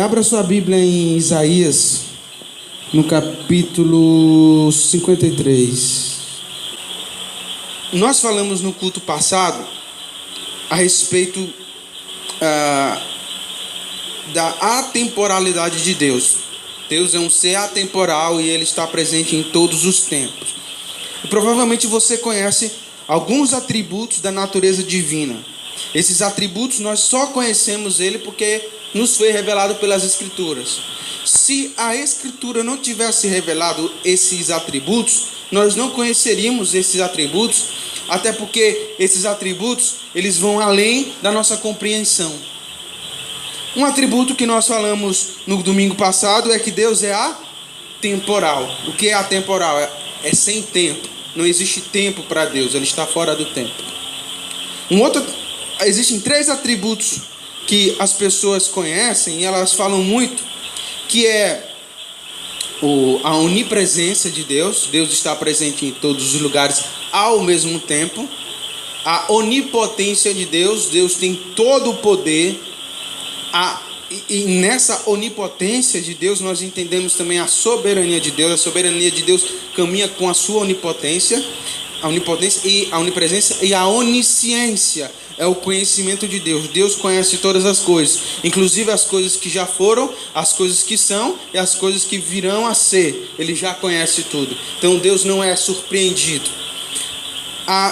Abra sua Bíblia em Isaías, no capítulo 53. Nós falamos no culto passado a respeito da atemporalidade de Deus. Deus é um ser atemporal e Ele está presente em todos os tempos. E provavelmente você conhece alguns atributos da natureza divina. Esses atributos nós só conhecemos Ele porque nos foi revelado pelas Escrituras. Se a Escritura não tivesse revelado esses atributos, nós não conheceríamos esses atributos, até porque esses atributos eles vão além da nossa compreensão. Um atributo que nós falamos no domingo passado é que Deus é atemporal. O que é atemporal? É sem tempo. Não existe tempo para Deus, Ele está fora do tempo. Existem 3 atributos que as pessoas conhecem e elas falam muito, que é a onipresença de Deus. Deus está presente em todos os lugares ao mesmo tempo. A onipotência de Deus. Deus tem todo o poder. E nessa onipotência de Deus nós entendemos também a soberania de Deus. A soberania de Deus caminha com a sua onipotência, a onipresença e a onisciência. É o conhecimento de Deus. Deus conhece todas as coisas, inclusive as coisas que já foram, as coisas que são e as coisas que virão a ser. Ele já conhece tudo. Então Deus não é surpreendido.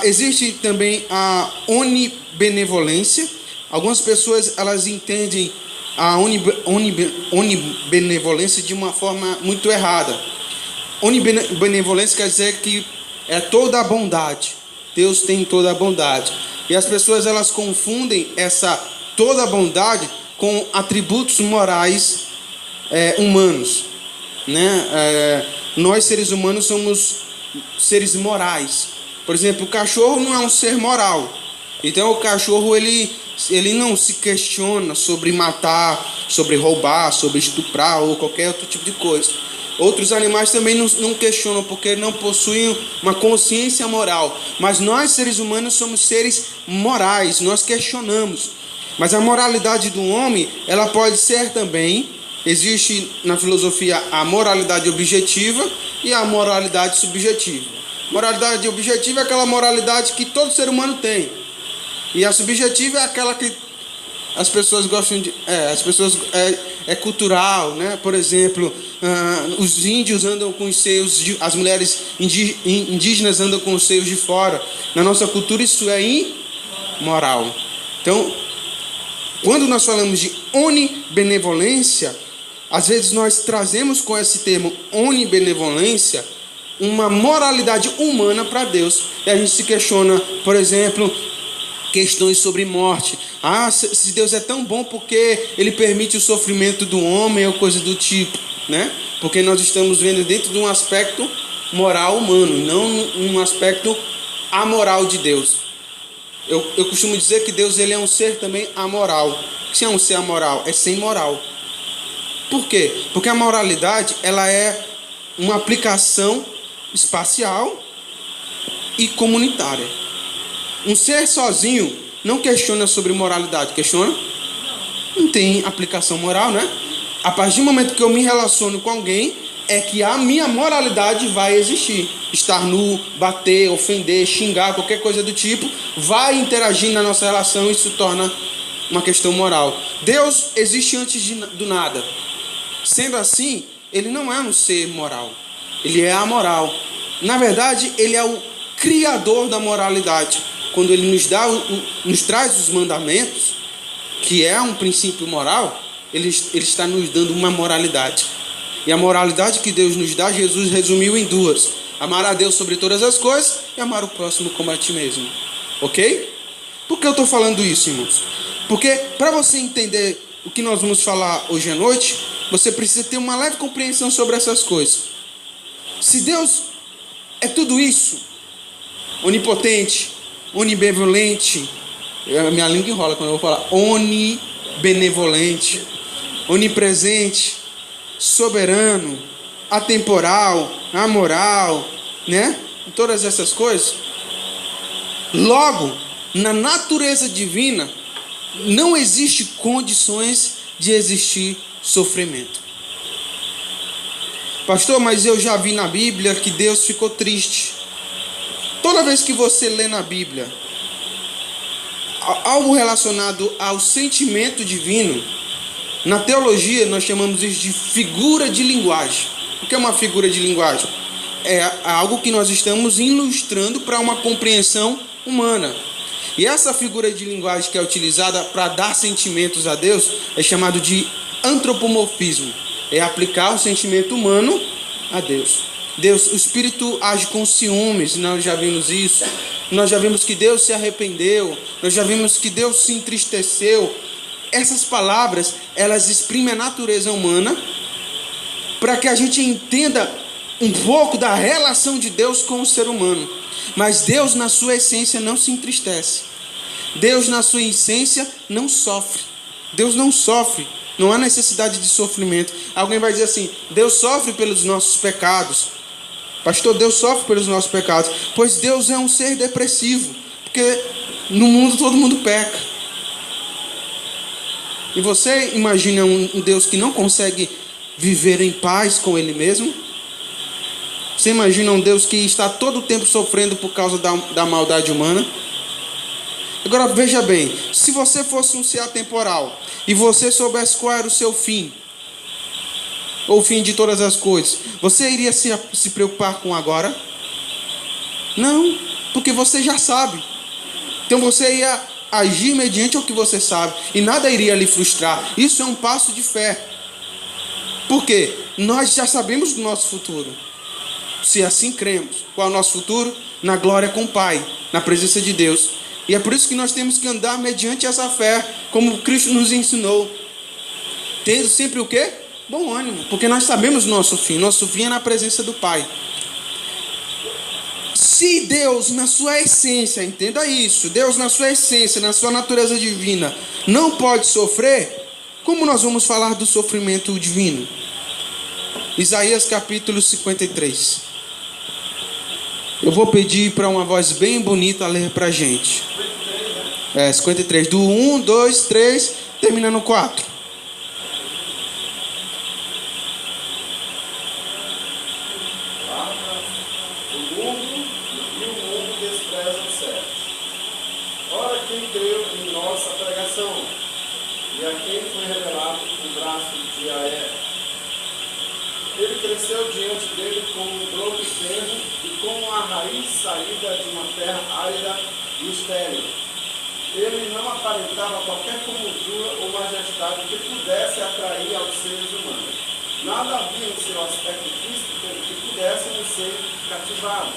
Existe também a onibenevolência. Algumas pessoas elas entendem a onibenevolência de uma forma muito errada. Onibenevolência quer dizer que é toda a bondade. Deus tem toda a bondade. E as pessoas elas confundem essa toda a bondade com atributos morais humanos, né? Nós seres humanos somos seres morais. Por exemplo, o cachorro não é um ser moral. Então o cachorro ele não se questiona sobre matar, sobre roubar, sobre estuprar ou qualquer outro tipo de coisa. Outros animais também não questionam porque não possuem uma consciência moral. Mas nós, seres humanos, somos seres morais, nós questionamos. Mas a moralidade do homem, ela pode ser também, existe na filosofia a moralidade objetiva e a moralidade subjetiva. Moralidade objetiva é aquela moralidade que todo ser humano tem. E a subjetiva é aquela que as pessoas gostam de... É cultural, né? Por exemplo, os índios andam com os seios... As mulheres indígenas andam com os seios de fora. Na nossa cultura isso é imoral. Então, quando nós falamos de onibenevolência, às vezes nós trazemos com esse termo onibenevolência uma moralidade humana para Deus. E a gente se questiona, por exemplo... questões sobre morte. Se Deus é tão bom, porque Ele permite o sofrimento do homem ou coisa do tipo, né? Porque nós estamos vendo dentro de um aspecto moral humano, não um aspecto amoral de Deus. Eu costumo dizer que Deus ele é um ser também amoral. O que é um ser amoral? É sem moral. Por quê? Porque a moralidade ela é uma aplicação espacial e comunitária. Um ser sozinho não questiona sobre moralidade. Questiona? Não tem aplicação moral, né? A partir do momento que eu me relaciono com alguém, é que a minha moralidade vai existir. Estar nu, bater, ofender, xingar, qualquer coisa do tipo, vai interagir na nossa relação e isso torna uma questão moral. Deus existe antes do nada. Sendo assim, Ele não é um ser moral. Ele é amoral. Na verdade, Ele é o criador da moralidade. Quando Ele nos traz os mandamentos, que é um princípio moral, Ele está nos dando uma moralidade. E a moralidade que Deus nos dá, Jesus resumiu em 2. Amar a Deus sobre todas as coisas e amar o próximo como a ti mesmo. Ok? Por que eu estou falando isso, irmãos? Porque para você entender o que nós vamos falar hoje à noite, você precisa ter uma leve compreensão sobre essas coisas. Se Deus é tudo isso, onipotente, onibenevolente, minha língua enrola quando eu vou falar, onibenevolente, onipresente, soberano, atemporal, amoral, né? Todas essas coisas. Logo, na natureza divina, não existe condições de existir sofrimento. Pastor, mas eu já vi na Bíblia que Deus ficou triste. Toda vez que você lê na Bíblia algo relacionado ao sentimento divino, na teologia nós chamamos isso de figura de linguagem. O que é uma figura de linguagem? É algo que nós estamos ilustrando para uma compreensão humana. E essa figura de linguagem que é utilizada para dar sentimentos a Deus é chamado de antropomorfismo. É aplicar o sentimento humano a Deus. O Espírito age com ciúmes, nós já vimos isso. Nós já vimos que Deus se arrependeu. Nós já vimos que Deus se entristeceu. Essas palavras, elas exprimem a natureza humana para que a gente entenda um pouco da relação de Deus com o ser humano. Mas Deus, na sua essência, não se entristece. Deus, na sua essência, não sofre. Deus não sofre. Não há necessidade de sofrimento. Alguém vai dizer assim: Deus sofre pelos nossos pecados. Pastor, Deus sofre pelos nossos pecados. Pois Deus é um ser depressivo. Porque no mundo todo mundo peca. E você imagina um Deus que não consegue viver em paz com Ele mesmo? Você imagina um Deus que está todo o tempo sofrendo por causa da maldade humana? Agora veja bem, se você fosse um ser atemporal e você soubesse qual era o seu fim, ou o fim de todas as coisas, você iria se preocupar com agora? Não, porque você já sabe. Então você ia agir mediante o que você sabe e nada iria lhe frustrar. Isso é um passo de fé. Por quê? Nós já sabemos do nosso futuro. Se assim cremos, qual é o nosso futuro? Na glória com o Pai, na presença de Deus. E é por isso que nós temos que andar mediante essa fé, como Cristo nos ensinou. Tendo sempre o quê? Bom ânimo, porque nós sabemos o nosso fim. Nosso fim é na presença do Pai. Se Deus, na sua essência, entenda isso, Deus na sua essência, na sua natureza divina, não pode sofrer, como nós vamos falar do sofrimento divino? Isaías capítulo 53. Eu vou pedir para uma voz bem bonita ler para a gente. 53. Do 1, 2, 3, termina no 4. O mundo despreza o certo. Ora, quem creu em nossa pregação, e a quem foi revelado o braço de Aé. Ele cresceu diante dele como um broto tenro e como a raiz saída de uma terra árida e estéril. Ele não aparentava qualquer formosura ou majestade que pudesse atrair aos seres humanos. Nada havia em seu aspecto físico que pudesse nos ser cativado.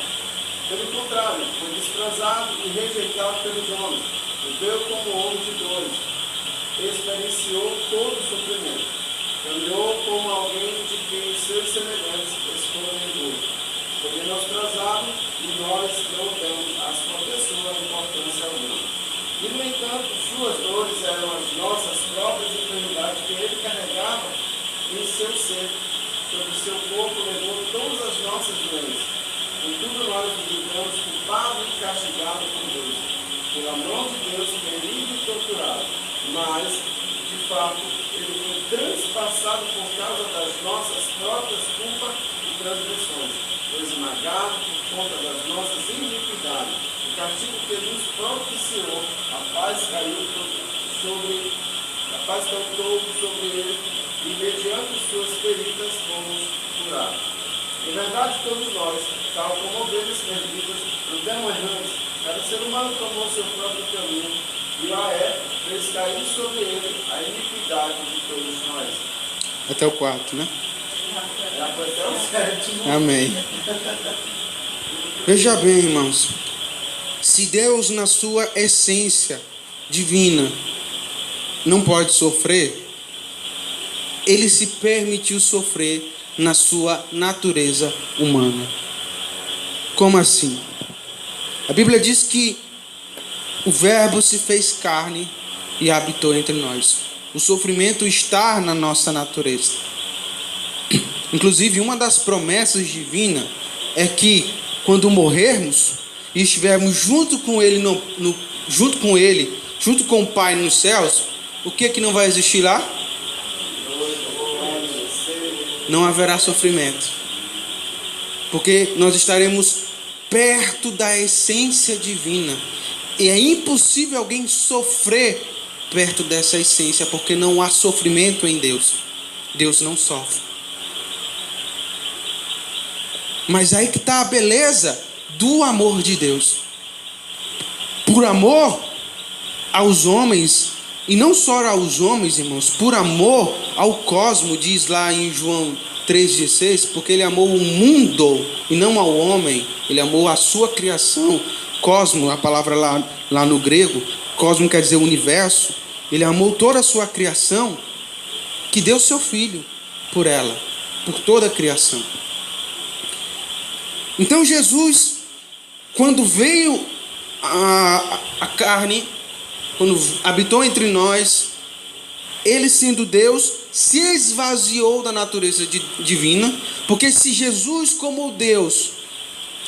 Pelo contrário, foi desprezado e rejeitado pelos homens. Viveu como homem de dores. Experienciou todo o sofrimento. Caminhou como alguém de quem os seus semelhantes escondem dor. Foi menosprezado e nós não damos à sua pessoa importância alguma. E, no entanto, suas dores eram as nossas próprias enfermidades que ele carregava em seu ser. Sobre seu corpo levou todas as nossas doenças. Contudo, nós nos julgamos culpados e castigados por Deus. Pela mão de Deus, ferido e torturado. Mas, de fato, ele foi transpassado por causa das nossas próprias culpas e transgressões. Foi esmagado por conta das nossas iniquidades. O castigo que nos propiciou, a paz caiu sobre ele, e mediante suas feridas fomos curados. Em verdade, todos nós, tal como ovelhas perdidas, andamos errantes. Cada ser humano tomou seu próprio caminho, e lá fez cair sobre ele a iniquidade de todos nós. Até o 4, né? Já foi até o 7. Amém. Veja bem, irmãos. Se Deus, na sua essência divina, não pode sofrer, Ele se permitiu sofrer na sua natureza humana. Como assim? A Bíblia diz que o Verbo se fez carne e habitou entre nós. O sofrimento está na nossa natureza. Inclusive, uma das promessas divinas é que quando morrermos e estivermos junto com Ele, junto com o Pai nos céus, o que não vai existir lá? não haverá sofrimento. Porque nós estaremos perto da essência divina. E é impossível alguém sofrer perto dessa essência, porque não há sofrimento em Deus. Deus não sofre. Mas aí que está a beleza do amor de Deus. Por amor aos homens, e não só aos homens, irmãos, por amor ao cosmo, diz lá em João 3,16, porque ele amou o mundo e não ao homem, ele amou a sua criação. Cosmo, a palavra lá no grego, cosmo quer dizer universo. Ele amou toda a sua criação, que deu seu filho por ela, por toda a criação. Então Jesus, quando veio a carne, quando habitou entre nós, ele sendo Deus, se esvaziou da natureza divina, porque se Jesus como Deus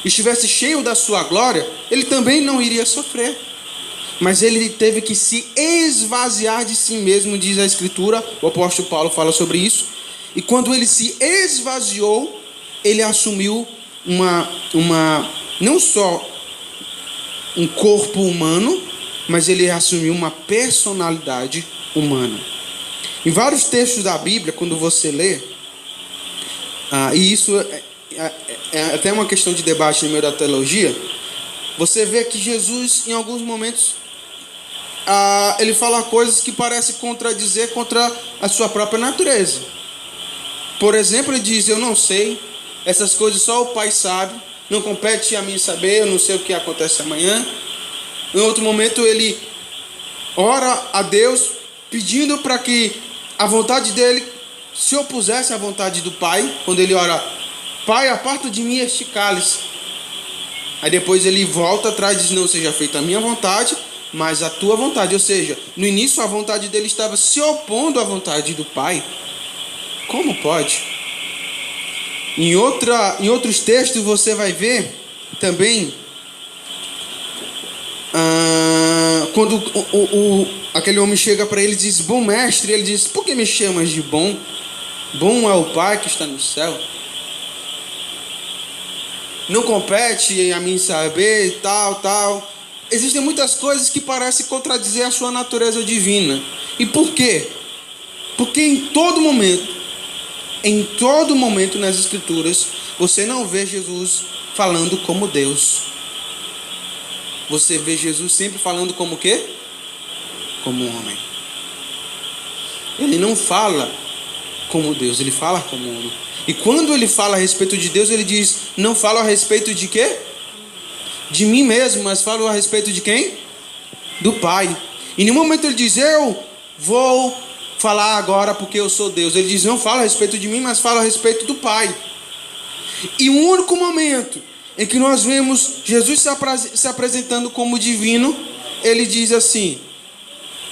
estivesse cheio da sua glória, ele também não iria sofrer. Mas ele teve que se esvaziar de si mesmo, diz a Escritura, o apóstolo Paulo fala sobre isso. E quando ele se esvaziou, ele assumiu não só um corpo humano, mas ele assumiu uma personalidade humana. Em vários textos da Bíblia, quando você lê, e isso é até uma questão de debate no meio da teologia, você vê que Jesus, em alguns momentos, ele fala coisas que parecem contradizer contra a sua própria natureza. Por exemplo, ele diz: eu não sei, essas coisas só o Pai sabe, não compete a mim saber, eu não sei o que acontece amanhã. Em outro momento ele ora a Deus pedindo para que a vontade dele se opusesse à vontade do Pai. Quando ele ora: Pai, aparta de mim este cálice. Aí depois ele volta atrás e diz: não seja feita a minha vontade, mas a tua vontade. Ou seja, no início a vontade dele estava se opondo à vontade do Pai. Como pode? Em outros textos você vai ver também, quando aquele homem chega para ele e diz: bom mestre, ele diz: por que me chamas de bom? Bom é o Pai que está no céu. Não compete a mim saber, tal. Existem muitas coisas que parecem contradizer a sua natureza divina. E por quê? Porque em todo momento nas Escrituras, você não vê Jesus falando como Deus. Você vê Jesus sempre falando como o quê? Como homem. Ele não fala como Deus, ele fala como homem. E quando ele fala a respeito de Deus, ele diz: não falo a respeito de quê? De mim mesmo, mas falo a respeito de quem? Do Pai. E em nenhum momento ele diz: eu vou falar agora porque eu sou Deus. Ele diz: não falo a respeito de mim, mas falo a respeito do Pai. E o único momento em que nós vemos Jesus se apresentando como divino, ele diz assim,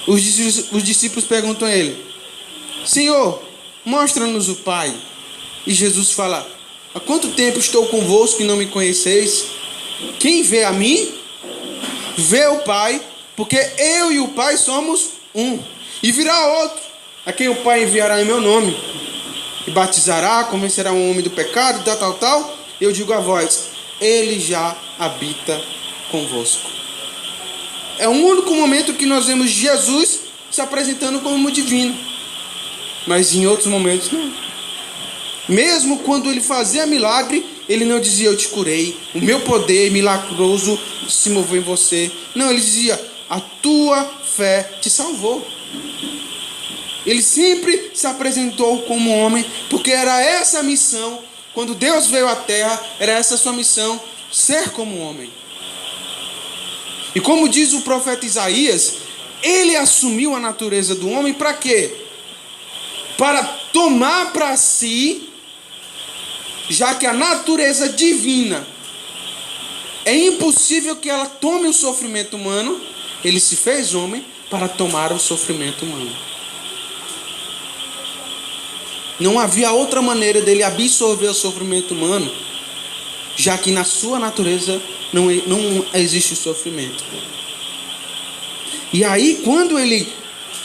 os discípulos perguntam a ele: Senhor, mostra-nos o Pai. E Jesus fala: há quanto tempo estou convosco e não me conheceis? Quem vê a mim, vê o Pai, porque eu e o Pai somos um. E virá outro, a quem o Pai enviará em meu nome, e batizará, convencerá um homem do pecado, tal. Eu digo a vós: ele já habita convosco. É o único momento que nós vemos Jesus se apresentando como divino. Mas em outros momentos não. Mesmo quando ele fazia milagre, ele não dizia: eu te curei, o meu poder milagroso se moveu em você. Não, ele dizia: a tua fé te salvou. Ele sempre se apresentou como homem, porque era essa a missão. Quando Deus veio à terra, era essa a sua missão, ser como homem. E como diz o profeta Isaías, ele assumiu a natureza do homem para quê? Para tomar para si, já que a natureza divina é impossível que ela tome o sofrimento humano, ele se fez homem para tomar o sofrimento humano. Não havia outra maneira dele absorver o sofrimento humano, já que na sua natureza não existe o sofrimento. E aí, quando ele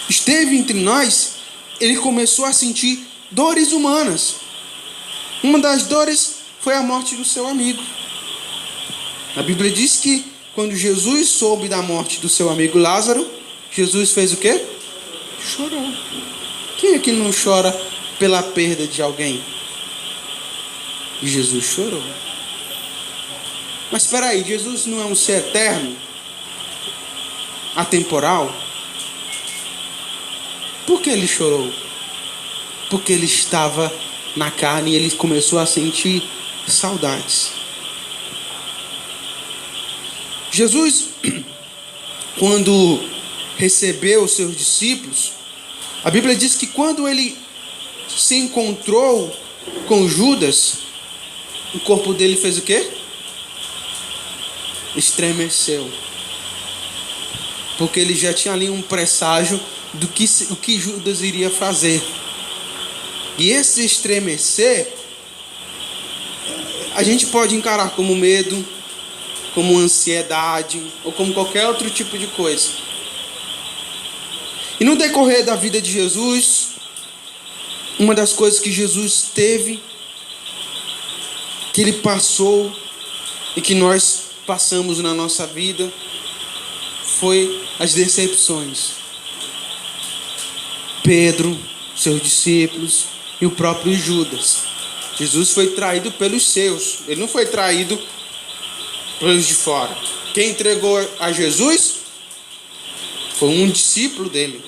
esteve entre nós, ele começou a sentir dores humanas. Uma das dores foi a morte do seu amigo. A Bíblia diz que quando Jesus soube da morte do seu amigo Lázaro, Jesus fez o quê? Chorou. Quem é que não chora pela perda de alguém? E Jesus chorou. Mas espera aí, Jesus não é um ser eterno? Atemporal? Por que ele chorou? Porque ele estava na carne e ele começou a sentir saudades. Jesus, quando recebeu os seus discípulos, a Bíblia diz que quando ele se encontrou com Judas, o corpo dele fez o quê? Estremeceu. Porque ele já tinha ali um presságio do que Judas iria fazer. E esse estremecer, a gente pode encarar como medo, como ansiedade, ou como qualquer outro tipo de coisa. E no decorrer da vida de Jesus, uma das coisas que Jesus teve, que ele passou e que nós passamos na nossa vida, foi as decepções. Pedro, seus discípulos e o próprio Judas. Jesus foi traído pelos seus, ele não foi traído pelos de fora. Quem entregou a Jesus foi um discípulo dele.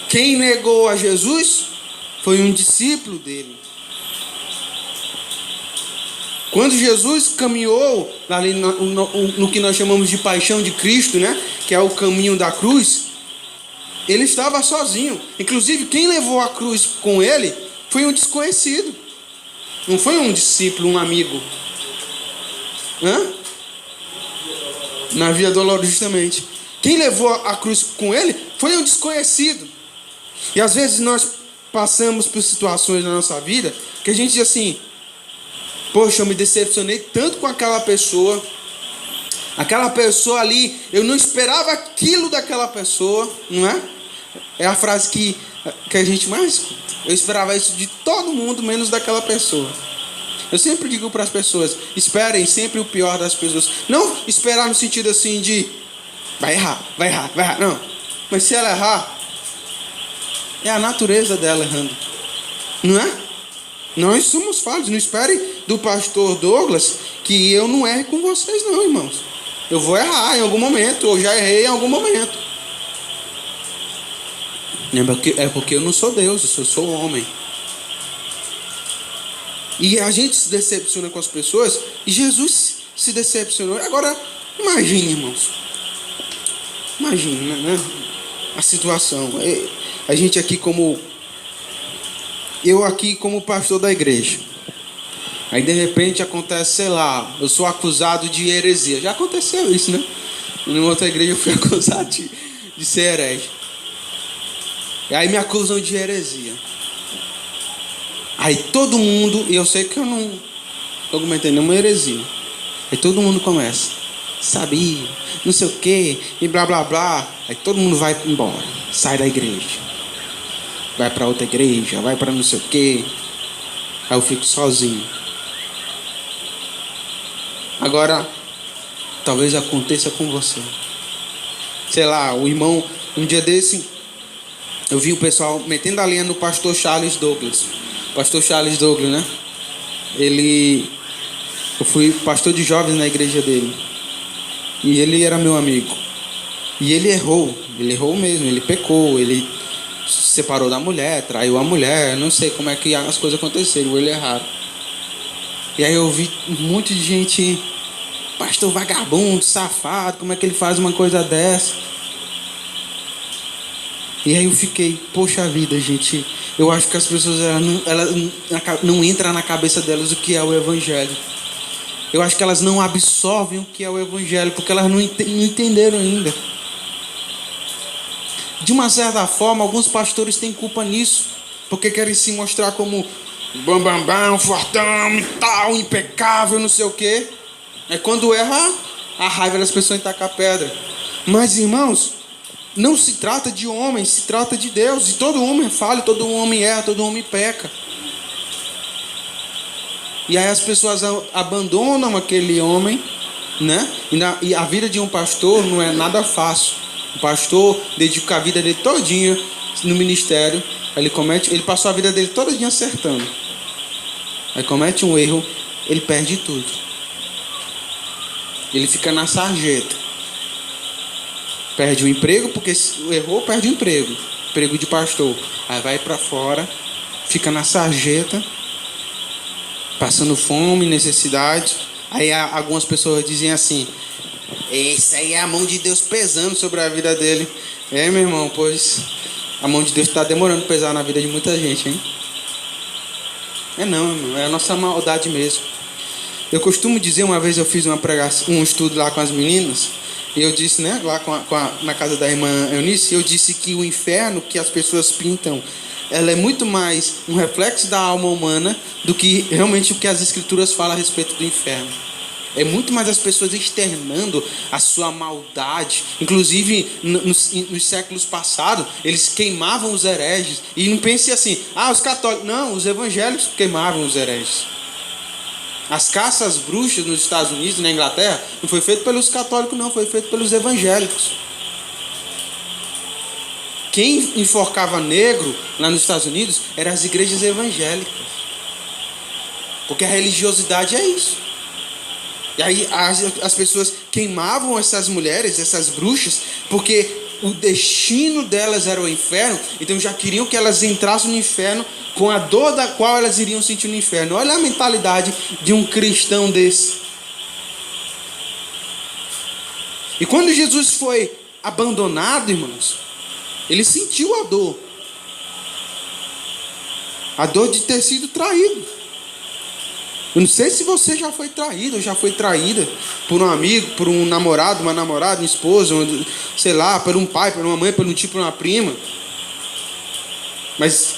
Quem negou a Jesus foi um discípulo dele. Quando Jesus caminhou ali no que nós chamamos de paixão de Cristo, né? Que é o caminho da cruz, ele estava sozinho. Inclusive, quem levou a cruz com ele foi um desconhecido. Não foi um discípulo, um amigo. Na Via Dolorosa, justamente. Quem levou a cruz com ele foi um desconhecido. E às vezes nós passamos por situações na nossa vida que a gente diz assim: poxa, eu me decepcionei tanto com aquela pessoa. Aquela pessoa ali, eu não esperava aquilo daquela pessoa, não é? É a frase que a gente mais escuta. Eu esperava isso de todo mundo, menos daquela pessoa. Eu sempre digo para as pessoas: esperem sempre o pior das pessoas. Não esperar no sentido assim de vai errar. Não. Mas se ela errar, é a natureza dela errando, não é? Nós somos falhos. Não espere do pastor Douglas que eu não erre com vocês, não, irmãos. Eu vou errar em algum momento, ou já errei em algum momento. É porque eu não sou Deus, eu sou homem. E a gente se decepciona com as pessoas, e Jesus se decepcionou. Agora, imagine, irmãos. Imagine, né? A situação. A gente aqui eu aqui como pastor da igreja. Aí de repente acontece, sei lá, eu sou acusado de heresia. Já aconteceu isso, né? Em outra igreja eu fui acusado de ser herege. E aí me acusam de heresia. Aí todo mundo, e eu sei que eu não estou cometendo nenhuma heresia. Aí todo mundo começa: sabia, não sei o que, e blá blá blá. Aí todo mundo vai embora, sai da igreja, vai para outra igreja, vai para não sei o que. Aí eu fico sozinho. Agora, talvez aconteça com você. Sei lá, o irmão, um dia desse, eu vi o pessoal metendo a linha no pastor Charles Douglas. Pastor Charles Douglas, né? Eu fui pastor de jovens na igreja dele. E ele era meu amigo. E ele errou mesmo, ele pecou, ele se separou da mulher, traiu a mulher, não sei como é que as coisas aconteceram, ele erraram. E aí eu vi um monte de gente: pastor vagabundo, safado, como é que ele faz uma coisa dessa? E aí eu fiquei: poxa vida, gente, eu acho que as pessoas elas não entra na cabeça delas o que é o evangelho. Eu acho que elas não absorvem o que é o evangelho, porque elas não entenderam ainda. De uma certa forma, alguns pastores têm culpa nisso, porque querem se mostrar como bam, fortão e tal, impecável, não sei o quê. Aí quando erra, a raiva das pessoas taca a pedra. Mas, irmãos, não se trata de homem, se trata de Deus. E todo homem é falho, todo homem erra, todo homem peca. E aí as pessoas abandonam aquele homem, né? E a vida de um pastor não é nada fácil. O pastor dedica a vida dele todinha no ministério. Ele passou a vida dele todinha acertando. Aí comete um erro, ele perde tudo. Ele fica na sarjeta. Perde o emprego, porque errou, perde o emprego. Emprego de pastor. Aí vai para fora, fica na sarjeta, passando fome, necessidade. Aí algumas pessoas dizem assim: isso aí é a mão de Deus pesando sobre a vida dele. Meu irmão, pois a mão de Deus está demorando a pesar na vida de muita gente, hein? Não, irmão, é a nossa maldade mesmo. Eu costumo dizer, uma vez eu fiz um estudo lá com as meninas, e eu disse, né, lá na casa da irmã Eunice, eu disse que o inferno que as pessoas pintam, ela é muito mais um reflexo da alma humana do que realmente o que as escrituras falam a respeito do inferno. É muito mais as pessoas externando a sua maldade. Inclusive, nos séculos passados, eles queimavam os hereges. E não pense assim, os católicos. Não, os evangélicos queimavam os hereges. As caças bruxas nos Estados Unidos e na Inglaterra não foi feito pelos católicos, não. Foi feito pelos evangélicos. Quem enforcava negro lá nos Estados Unidos eram as igrejas evangélicas. Porque a religiosidade é isso. E aí as pessoas queimavam essas mulheres, essas bruxas, porque o destino delas era o inferno. Então já queriam que elas entrassem no inferno com a dor da qual elas iriam sentir no inferno. Olha a mentalidade de um cristão desse. E quando Jesus foi abandonado, irmãos, ele sentiu a dor. A dor de ter sido traído. Eu não sei se você já foi traído ou já foi traída por um amigo, por um namorado, uma namorada, uma esposa, sei lá, por um pai, por uma mãe, por um tio, por uma prima. Mas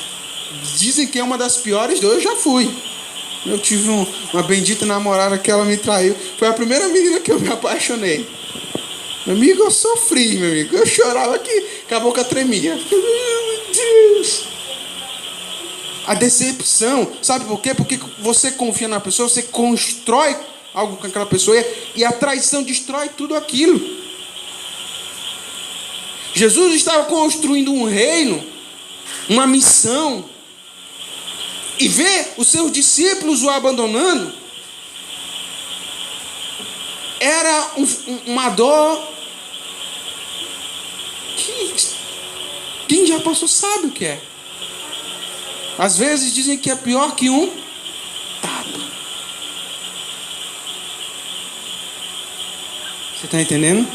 dizem que é uma das piores dores. Eu já fui. Eu tive uma bendita namorada que ela me traiu. Foi a primeira menina que eu me apaixonei. Meu amigo, eu sofri, meu amigo. Eu chorava que a boca tremia. Meu Deus! A decepção, sabe por quê? Porque você confia na pessoa, você constrói algo com aquela pessoa e a traição destrói tudo aquilo. Jesus estava construindo um reino, uma missão, e ver os seus discípulos o abandonando era uma dor que quem já passou sabe o que é. Às vezes dizem que é pior que um tapa. Você está entendendo?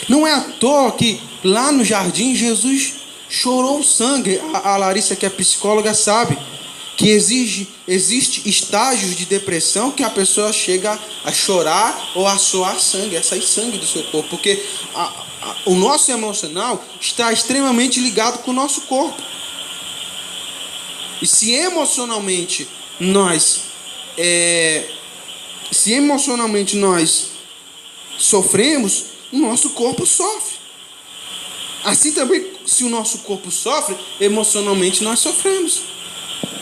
Não é à toa que lá no jardim Jesus chorou sangue. A Larissa, que é psicóloga, sabe que existe estágios de depressão que a pessoa chega a chorar ou a suar sangue, a sair sangue do seu corpo. Porque o nosso emocional está extremamente ligado com o nosso corpo. E se emocionalmente nós sofremos, o nosso corpo sofre. Assim também, se o nosso corpo sofre, emocionalmente nós sofremos.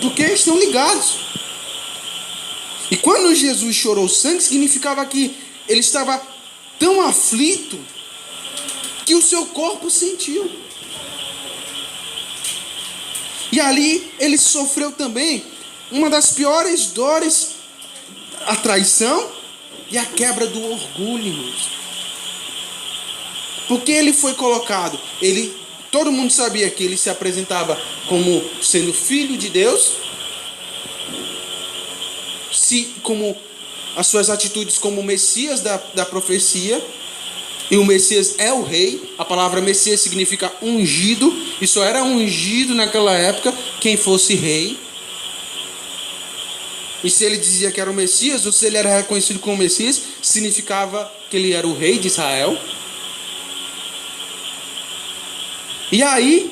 Porque estão ligados. E quando Jesus chorou sangue, significava que ele estava tão aflito que o seu corpo sentiu. E ali ele sofreu também uma das piores dores, a traição e a quebra do orgulho, irmãos. Porque ele foi colocado, todo mundo sabia que ele se apresentava como sendo filho de Deus, como as suas atitudes como Messias da profecia. E o Messias é o rei. A palavra Messias significa ungido. E só era ungido naquela época quem fosse rei. E se ele dizia que era o Messias, ou se ele era reconhecido como Messias, significava que ele era o rei de Israel. E aí,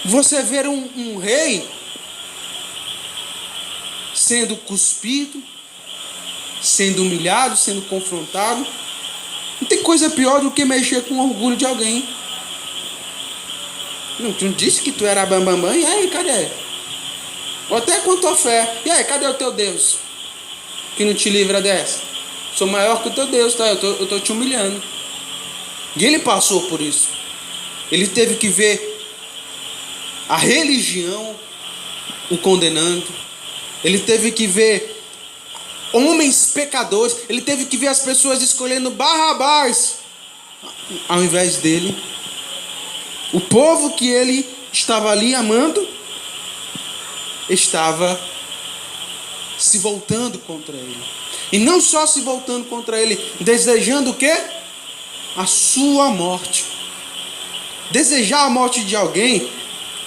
você vê um rei sendo cuspido, sendo humilhado, sendo confrontado. Não tem coisa pior do que mexer com o orgulho de alguém. Não, tu não disse que tu era bambambam? E aí, cadê? Ou até com a tua fé. E aí, cadê o teu Deus? Que não te livra dessa. Sou maior que o teu Deus, tá? Eu tô te humilhando. E ele passou por isso. Ele teve que ver a religião o condenando. Ele teve que ver homens pecadores. Ele teve que ver as pessoas escolhendo Barrabás ao invés dele. O povo que ele estava ali amando estava se voltando contra ele. E não só se voltando contra ele, desejando o quê? A sua morte. Desejar a morte de alguém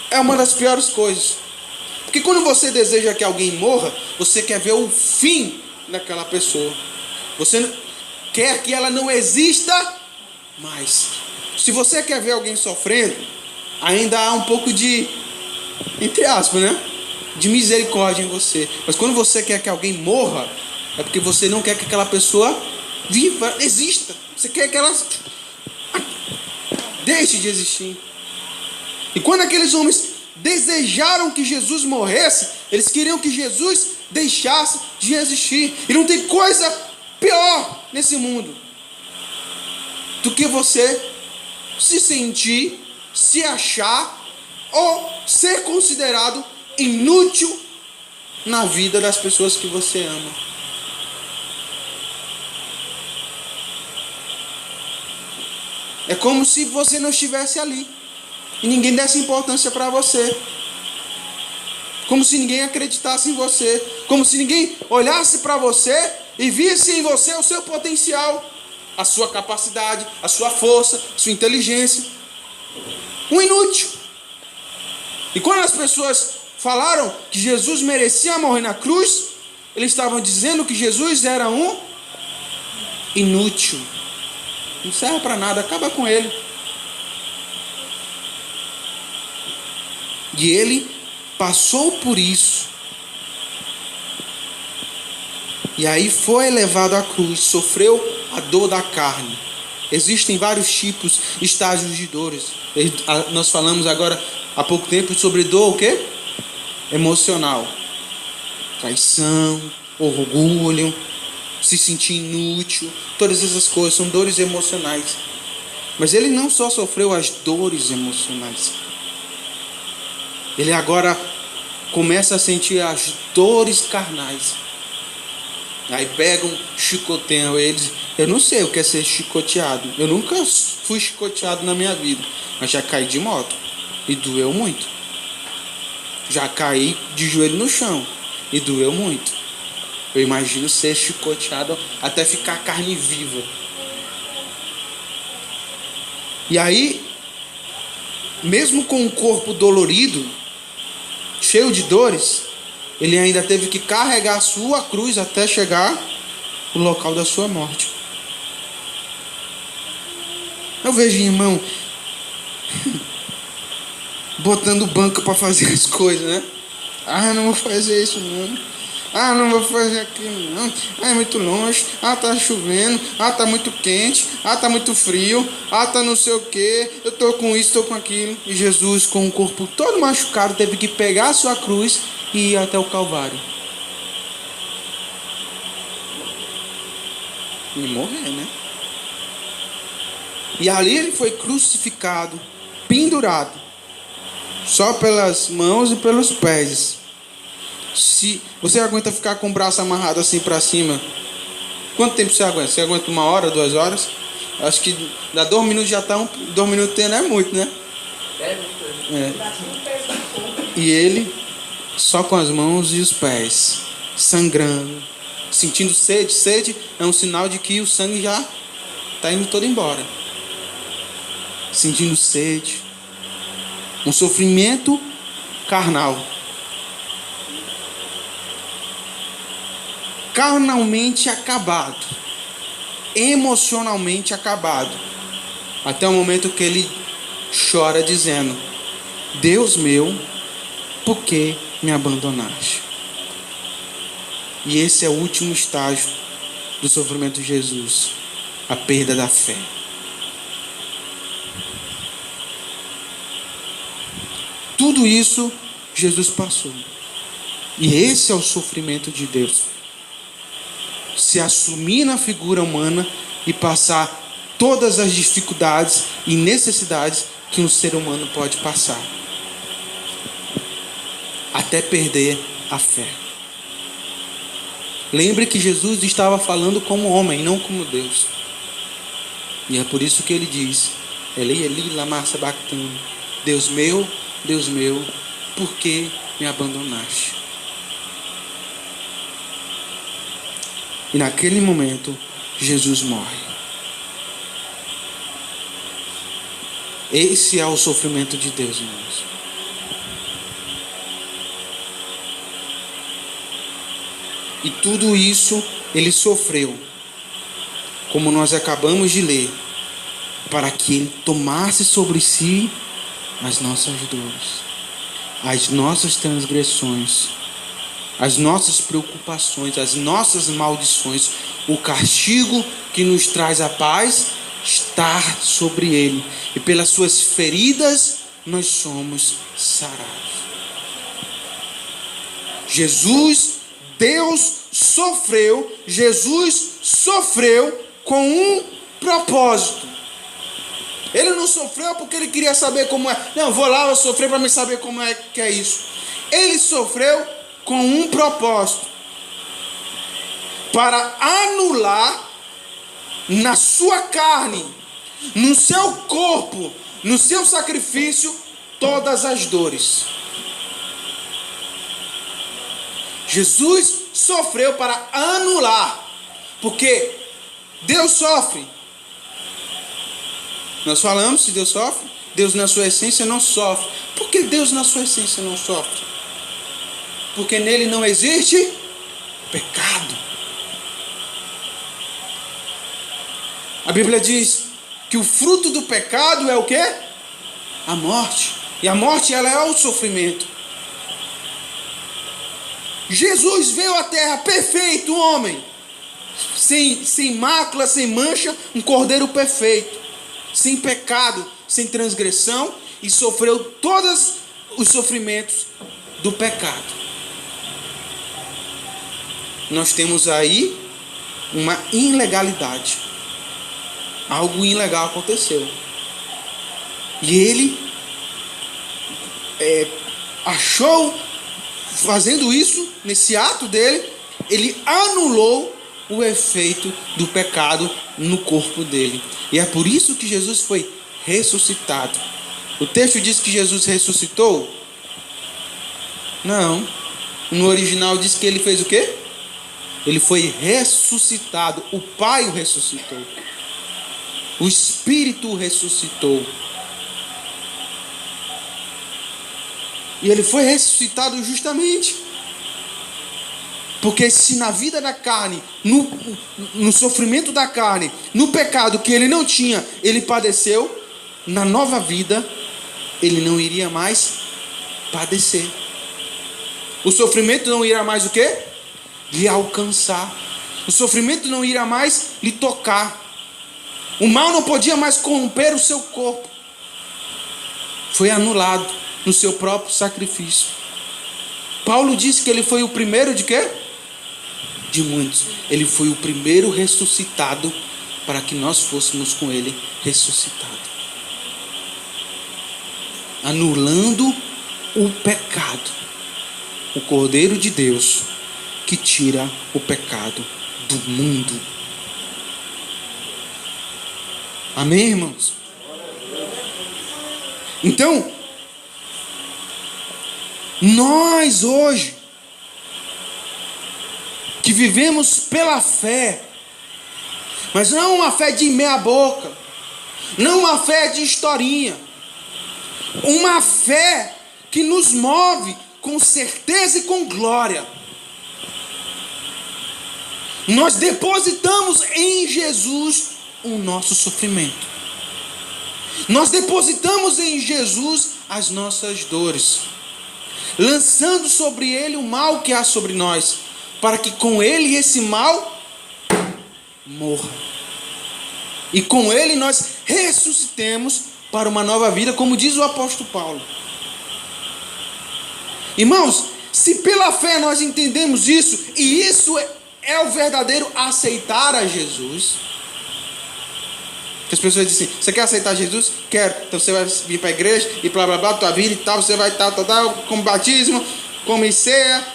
é uma das piores coisas. Porque quando você deseja que alguém morra, você quer ver o fim daquela pessoa. Você quer que ela não exista mais. Se você quer ver alguém sofrendo, ainda há um pouco de, entre aspas, né? De misericórdia em você. Mas quando você quer que alguém morra, é porque você não quer que aquela pessoa viva, exista. Você quer que ela deixe de existir. E quando aqueles homens desejaram que Jesus morresse, eles queriam que Jesus deixasse de existir. E não tem coisa pior nesse mundo do que você se sentir, se achar ou ser considerado inútil na vida das pessoas que você ama. É como se você não estivesse ali e ninguém desse importância para você. Como se ninguém acreditasse em você. Como se ninguém olhasse para você e visse em você o seu potencial, a sua capacidade, a sua força, a sua inteligência. Um inútil. E quando as pessoas falaram que Jesus merecia morrer na cruz, eles estavam dizendo que Jesus era um inútil. Não serve para nada, acaba com ele. E ele passou por isso. E aí foi levado à cruz, sofreu a dor da carne. Existem vários tipos, estágios de dores. Nós falamos agora há pouco tempo sobre dor, o quê? Emocional. Traição, orgulho, se sentir inútil. Todas essas coisas são dores emocionais. Mas ele não só sofreu as dores emocionais. Ele agora começa a sentir as dores carnais. Aí pegam, chicoteiam eles. Eu não sei o que é ser chicoteado. Eu nunca fui chicoteado na minha vida. Mas já caí de moto. E doeu muito. Já caí de joelho no chão. E doeu muito. Eu imagino ser chicoteado até ficar carne viva. E aí, mesmo com o corpo dolorido, cheio de dores, ele ainda teve que carregar a sua cruz até chegar no local da sua morte. Eu vejo irmão botando banco para fazer as coisas, né? Ah, não vou fazer isso não. Ah, não vou fazer aquilo não. Ah, é muito longe. Ah, tá chovendo. Ah, tá muito quente. Ah, tá muito frio. Ah, tá não sei o que. Eu tô com isso, tô com aquilo. E Jesus, com o corpo todo machucado, teve que pegar a sua cruz e ir até o Calvário. E morrer, né? E ali ele foi crucificado, pendurado, só pelas mãos e pelos pés. Se você aguenta ficar com o braço amarrado assim para cima, quanto tempo você aguenta? Você aguenta 1 hora, 2 horas? Acho que dá 2 minutos já tá 2 minutos não é muito, né? É. E ele só com as mãos e os pés, sangrando, sentindo sede. Sede é um sinal de que o sangue já está indo todo embora. Sentindo sede, um sofrimento carnal. Carnalmente acabado, emocionalmente acabado, até o momento que ele chora dizendo: Deus meu, por que me abandonaste? E esse é o último estágio do sofrimento de Jesus, a perda da fé. Tudo isso Jesus passou. E esse é o sofrimento de Deus. Se assumir na figura humana e passar todas as dificuldades e necessidades que um ser humano pode passar, até perder a fé. Lembre que Jesus estava falando como homem, não como Deus. E é por isso que ele diz: Eli, Eli, lama sabachthani. Deus meu, por que me abandonaste? E naquele momento, Jesus morre. Esse é o sofrimento de Deus, irmãos. E tudo isso ele sofreu, como nós acabamos de ler, para que ele tomasse sobre si as nossas dores, as nossas transgressões, as nossas preocupações, as nossas maldições. O castigo que nos traz a paz está sobre ele, e pelas suas feridas nós somos sarados. Deus sofreu, Jesus sofreu com um propósito. Ele não sofreu porque ele queria saber como é. Não, vou lá, eu sofrer para me saber como é que é isso. Ele sofreu com um propósito: para anular na sua carne, no seu corpo, no seu sacrifício, todas as dores. Jesus sofreu para anular, porque Deus sofre. Nós falamos se Deus sofre. Deus na sua essência não sofre. Por que Deus na sua essência não sofre? Porque nele não existe pecado. A Bíblia diz que o fruto do pecado é o quê? A morte. E a morte, ela é o sofrimento. Jesus veio à terra perfeito, homem, sem mácula, sem mancha, um cordeiro perfeito, sem pecado, sem transgressão, e sofreu todos os sofrimentos do pecado. Nós temos aí uma ilegalidade. Algo ilegal aconteceu. E ele achou, fazendo isso, nesse ato dele, ele anulou o efeito do pecado no corpo dele. E é por isso que Jesus foi ressuscitado. O texto diz que Jesus ressuscitou? Não. No original diz que ele fez o quê? Ele foi ressuscitado. O Pai o ressuscitou. O Espírito o ressuscitou. E ele foi ressuscitado justamente porque se na vida da carne, no sofrimento da carne, no pecado que ele não tinha, ele padeceu, na nova vida ele não iria mais padecer. O sofrimento não irá mais o quê? Lhe alcançar. O sofrimento não irá mais lhe tocar. O mal não podia mais corromper o seu corpo. Foi anulado no seu próprio sacrifício. Paulo disse que ele foi o primeiro de quê? De muitos. Ele foi o primeiro ressuscitado para que nós fôssemos com ele ressuscitados. Anulando o pecado. O Cordeiro de Deus que tira o pecado do mundo. Amém, irmãos? Então, nós hoje, que vivemos pela fé, mas não uma fé de meia boca, não uma fé de historinha, uma fé que nos move com certeza e com glória. Nós depositamos em Jesus o nosso sofrimento. Nós depositamos em Jesus as nossas dores, lançando sobre ele o mal que há sobre nós, para que com ele esse mal morra. E com ele nós ressuscitemos para uma nova vida, como diz o apóstolo Paulo. Irmãos, Se pela fé nós entendemos isso, e isso é o verdadeiro aceitar a Jesus. As pessoas dizem assim: você quer aceitar Jesus? Quero. Então você vai vir para a igreja e blá blá blá, tua vida e tal, você vai tal, como batismo, como ceia,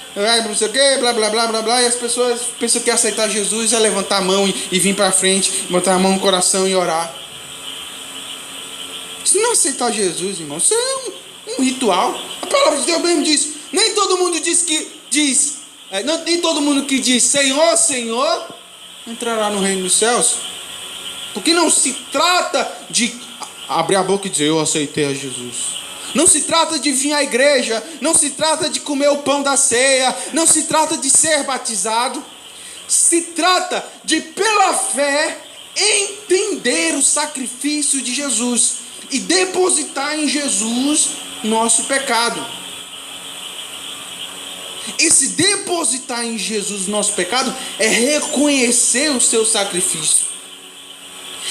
não sei o que, blá blá blá blá blá. E as pessoas pensam que aceitar Jesus é levantar a mão e vir para frente, botar a mão no coração e orar. Se não aceitar Jesus, irmão, isso é um ritual. A palavra de Deus mesmo diz. Nem todo mundo nem todo mundo que diz Senhor, Senhor, entrará no reino dos céus. Porque não se trata de abrir a boca e dizer eu aceitei a Jesus. Não se trata de vir à igreja, não se trata de comer o pão da ceia, não se trata de ser batizado. Se trata de, pela fé, entender o sacrifício de Jesus e depositar em Jesus nosso pecado. Esse depositar em Jesus nosso pecado é reconhecer o seu sacrifício.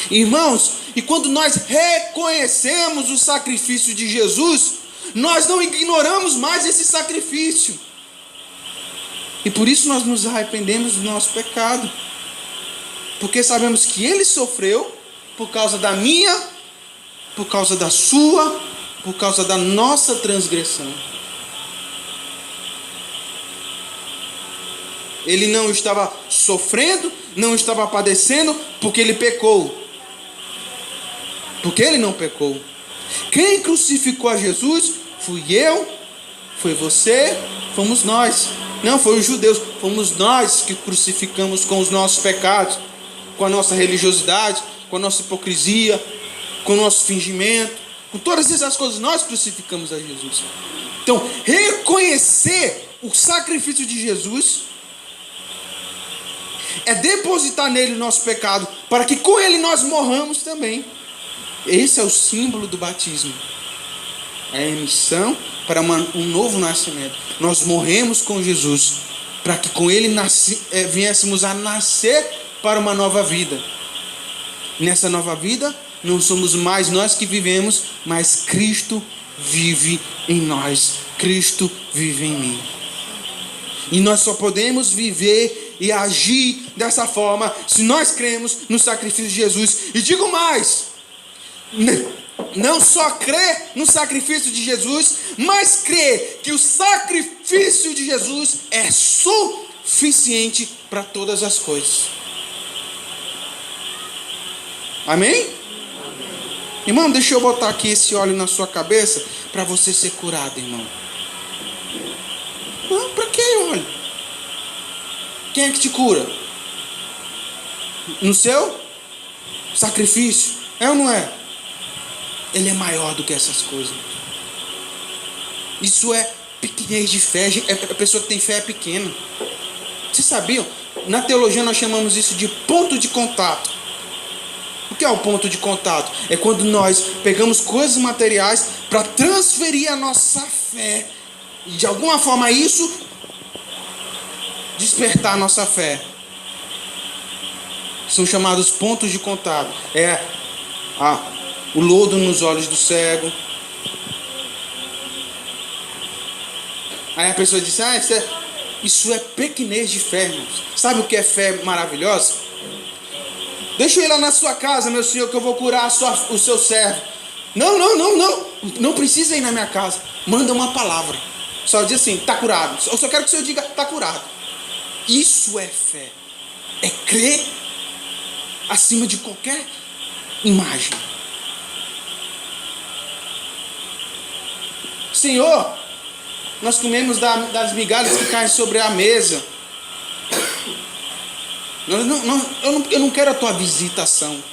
Irmãos, e quando nós reconhecemos o sacrifício de Jesus, nós não ignoramos mais esse sacrifício. E por isso nós nos arrependemos do nosso pecado. Porque sabemos que Ele sofreu por causa da minha, por causa da sua, por causa da nossa transgressão. Ele não estava sofrendo, não estava padecendo, porque Ele pecou. Porque Ele não pecou. Quem crucificou a Jesus fui eu, foi você, fomos nós. Não foi os judeus, fomos nós que crucificamos com os nossos pecados, com a nossa religiosidade, com a nossa hipocrisia, com o nosso fingimento, com todas essas coisas nós crucificamos a Jesus. Então, reconhecer o sacrifício de Jesus é depositar nele o nosso pecado, para que com ele nós morramos também. Esse é o símbolo do batismo. É a emissão para um novo nascimento. Nós morremos com Jesus, para que com ele viéssemos a nascer para uma nova vida. Nessa nova vida, não somos mais nós que vivemos, mas Cristo vive em nós. Cristo vive em mim. E nós só podemos viver e agir dessa forma se nós cremos no sacrifício de Jesus. E digo mais, não só crer no sacrifício de Jesus, mas crer que o sacrifício de Jesus é suficiente para todas as coisas. Amém? Irmão, deixa eu botar aqui esse óleo na sua cabeça para você ser curado, irmão. Não, para que óleo? Quem é que te cura? No seu sacrifício. É ou não é? Ele é maior do que essas coisas. Isso é pequenez de fé. A pessoa que tem fé é pequena. Vocês sabiam? Na teologia nós chamamos isso de ponto de contato. O que é o ponto de contato? É quando nós pegamos coisas materiais para transferir a nossa fé. E de alguma forma isso despertar a nossa fé. São chamados pontos de contato. É o lodo nos olhos do cego. Aí a pessoa diz: isso é pequenez de fé, irmãos. Sabe o que é fé maravilhosa? Deixa eu ir lá na sua casa, meu senhor, que eu vou curar o seu servo. Não precisa ir na minha casa. Manda uma palavra. Só diz assim: está curado. Eu só quero que o senhor diga: está curado. Isso é fé. É crer acima de qualquer imagem. Senhor, nós comemos das migalhas que caem sobre a mesa. Eu não quero a tua visitação.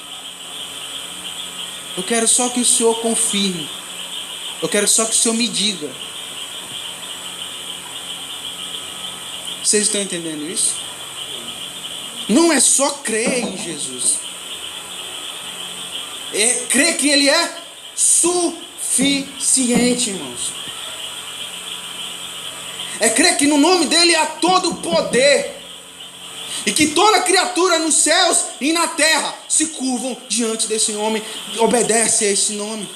Eu quero só que o Senhor confirme. Eu quero só que o Senhor me diga. Vocês estão entendendo isso? Não é só crer em Jesus. É crer que Ele é suficiente, irmãos. É crer que no nome dEle há todo o poder. E que toda criatura nos céus e na terra se curvam diante desse nome, obedece a esse nome.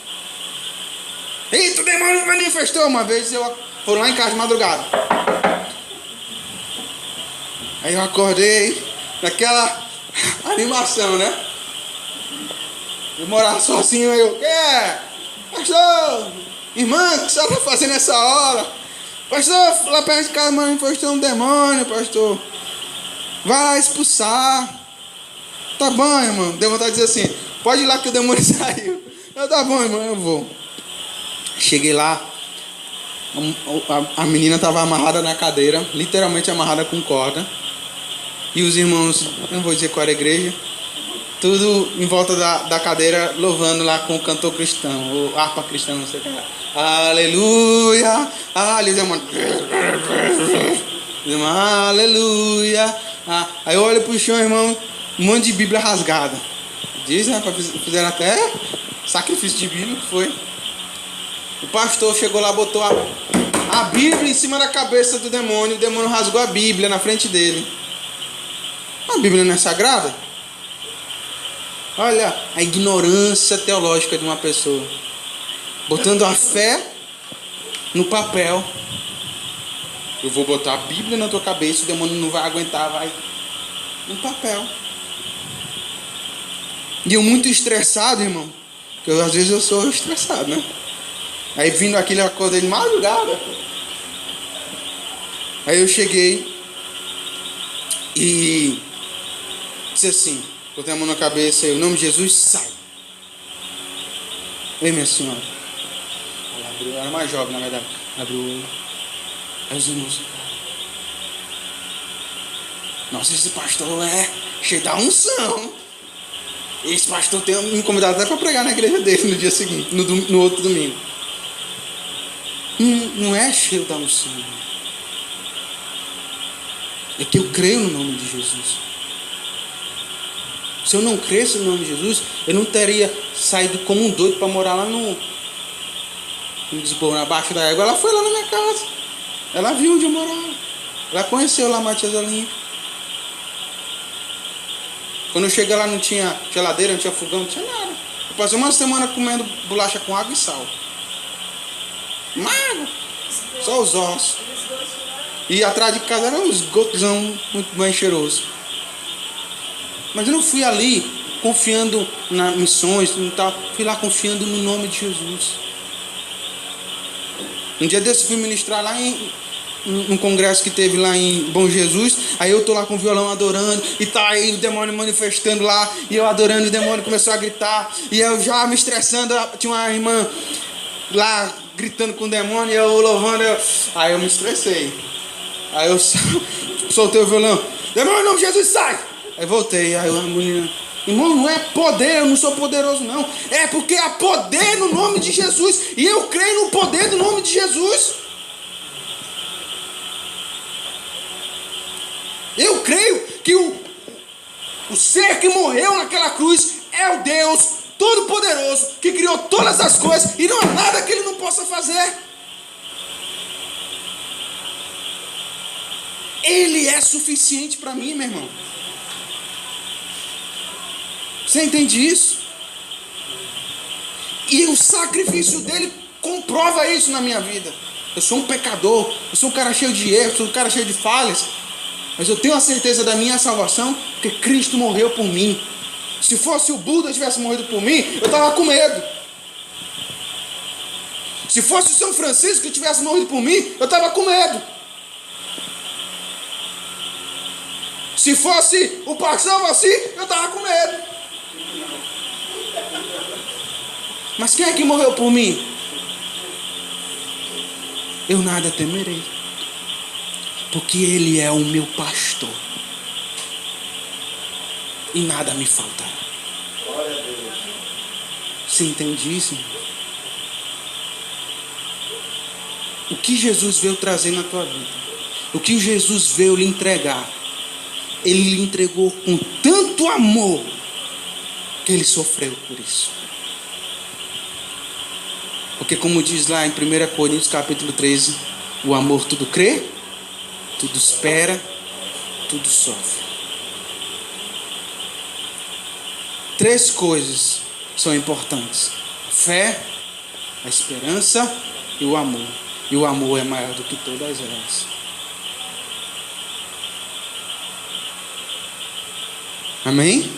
Eita, o demônio manifestou. Uma vez eu fui lá em casa de madrugada. Aí eu acordei naquela animação, né? Eu morava sozinho, aí eu, pastor, irmã, o que você está fazendo nessa hora? Pastor, lá perto de casa manifestou um demônio, pastor. Vai lá expulsar. Tá bom, irmão. Deu vontade de dizer assim, pode ir lá que o demônio saiu. Eu, tá bom, irmão, eu vou. Cheguei lá, a menina estava amarrada na cadeira, literalmente amarrada com corda. E os irmãos, não vou dizer qual era a igreja, tudo em volta da cadeira, louvando lá com o cantor cristão, ou harpa cristã, não sei o que era. Aleluia, aleluia, aleluia. Aí eu olho pro chão, irmão, um monte de Bíblia rasgada. Dizem, né, fizeram até sacrifício de Bíblia, que foi. O pastor chegou lá, botou a Bíblia em cima da cabeça do demônio, o demônio rasgou a Bíblia na frente dele. A Bíblia não é sagrada? Olha a ignorância teológica de uma pessoa. Botando a fé no papel. Eu vou botar a Bíblia na tua cabeça, o demônio não vai aguentar, vai no papel. E eu muito estressado, irmão. Porque às vezes eu sou estressado, né? Aí vindo aquele acordei de madrugada. Aí eu cheguei e disse assim, botei a mão na cabeça e em nome de Jesus, sai. Ei, minha senhora. Ela abriu, era mais jovem na verdade. Abriu o olho. Aí os irmãos, nossa, esse pastor é cheio da unção. Esse pastor tem me convidado até para pregar na igreja dele no dia seguinte, no outro domingo. Não é cheio da unção. É que eu creio no nome de Jesus. Se eu não cresce no nome de Jesus, eu não teria saído como um doido para morar lá no Lisboa, abaixo da égua. Ela foi lá na minha casa. Ela viu onde eu morava. Ela conheceu lá a Matias Alinha. Quando eu cheguei lá não tinha geladeira, não tinha fogão, não tinha nada. Eu passei uma semana comendo bolacha com água e sal. Magro. Só os ossos. E atrás de casa era um esgotozão muito bem cheiroso. Mas eu não fui ali confiando nas missões e tal. Fui lá confiando no nome de Jesus. Um dia desse fui ministrar lá num congresso que teve lá em Bom Jesus. Aí eu tô lá com o violão adorando. E tá aí o demônio manifestando lá. E eu adorando, o demônio começou a gritar. E eu já me estressando. Tinha uma irmã lá gritando com o demônio. E eu louvando. Aí eu me estressei. Aí eu soltei o violão. Demônio, em nome de Jesus, sai! Aí voltei. Aí a menina, irmão, não é poder, eu não sou poderoso não. É porque há poder no nome de Jesus. E eu creio no poder do nome de Jesus. Eu creio que o ser que morreu naquela cruz é o Deus Todo-Poderoso, que criou todas as coisas, e não há nada que Ele não possa fazer. Ele é suficiente para mim, meu irmão. Você entende isso? E o sacrifício dele comprova isso na minha vida. Eu sou um pecador, eu sou um cara cheio de erros, sou um cara cheio de falhas. Mas eu tenho a certeza da minha salvação, porque Cristo morreu por mim. Se fosse o Buda tivesse morrido por mim, eu estava com medo. Se fosse o São Francisco que tivesse morrido por mim, eu estava com medo. Se fosse o pastor assim, eu estava com medo. Mas quem é que morreu por mim? Eu nada temerei, porque Ele é o meu pastor e nada me faltará. Você entende isso? O que Jesus veio trazer na tua vida, o que Jesus veio lhe entregar, Ele lhe entregou com tanto amor que Ele sofreu por isso. Porque como diz lá em 1 Coríntios capítulo 13, o amor tudo crê, tudo espera, tudo sofre. 3 coisas são importantes: a fé, a a esperança e o amor. E o amor é maior do que todas elas. Amém?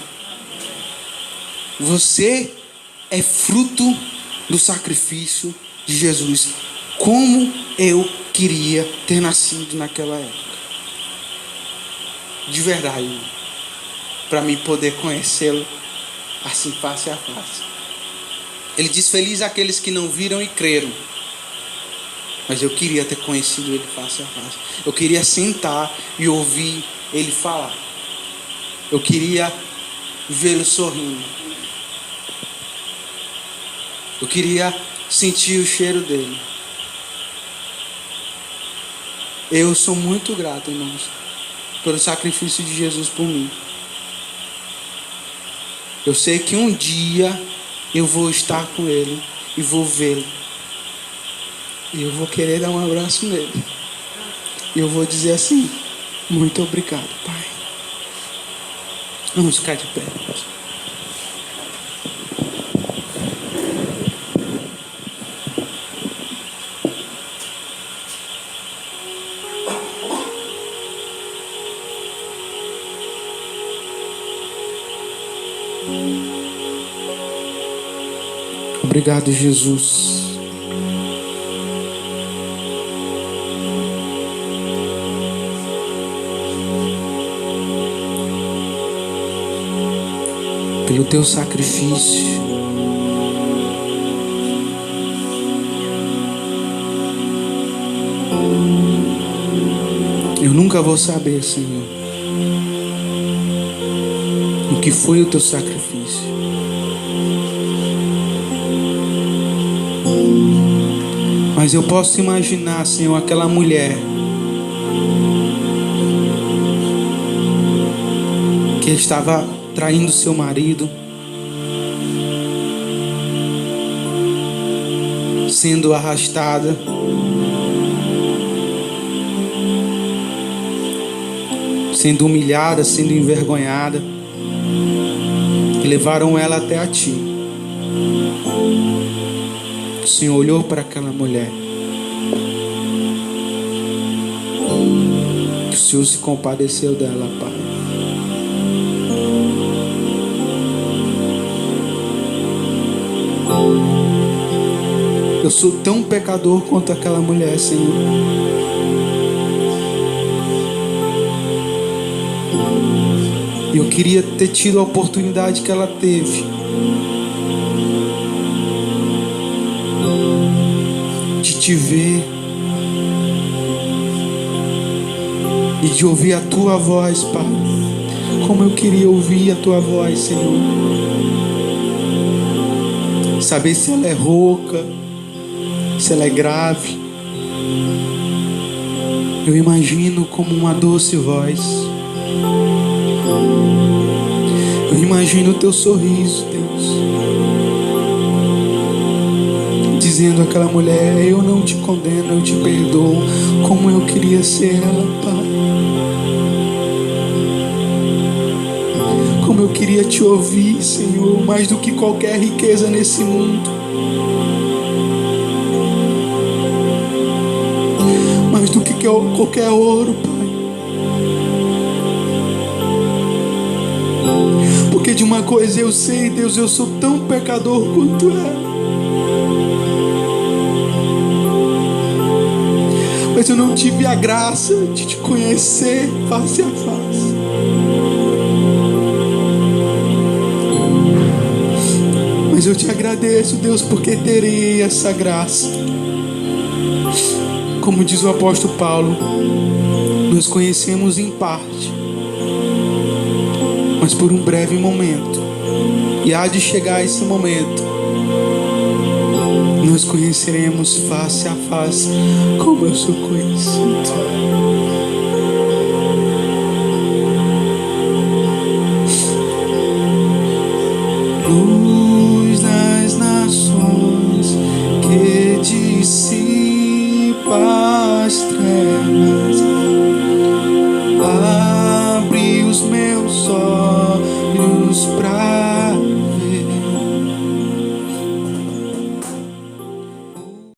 Você é fruto do sacrifício de Jesus. Como eu queria ter nascido naquela época. De verdade, irmão. Para mim poder conhecê-lo assim face a face. Ele diz: feliz aqueles que não viram e creram. Mas eu queria ter conhecido ele face a face. Eu queria sentar e ouvir ele falar. Eu queria vê-lo sorrindo. Eu queria sentir o cheiro dele. Eu sou muito grato, irmãos, pelo sacrifício de Jesus por mim. Eu sei que um dia eu vou estar com ele e vou vê-lo. E eu vou querer dar um abraço nele. E eu vou dizer assim: muito obrigado, Pai. Vamos ficar de pé. Obrigado, Jesus. Pelo teu sacrifício. Eu nunca vou saber, Senhor, o que foi o teu sacrifício. Mas eu posso imaginar, Senhor, aquela mulher que estava traindo seu marido, sendo arrastada, sendo humilhada, sendo envergonhada, e levaram ela até a ti. O Senhor olhou para aquela mulher. O Senhor se compadeceu dela, Pai. Eu sou tão pecador quanto aquela mulher, Senhor. Eu queria ter tido a oportunidade que ela teve de te ver e de ouvir a tua voz, Pai. Como eu queria ouvir a tua voz, Senhor. Saber se ela é rouca, se ela é grave. Eu imagino como uma doce voz. Eu imagino o teu sorriso, Deus, dizendo àquela mulher: eu não te condeno, eu te perdoo. Como eu queria ser ela, Pai. Como eu queria te ouvir, Senhor, mais do que qualquer riqueza nesse mundo. Mais do que qualquer ouro, Pai. Porque de uma coisa eu sei, Deus, eu sou tão pecador quanto ela. Mas eu não tive a graça de te conhecer face a face. Mas eu te agradeço, Deus, porque terei essa graça. Como diz o apóstolo Paulo, nos conhecemos em parte, mas por um breve momento. E há de chegar esse momento, nós conheceremos face a face como eu sou conhecido.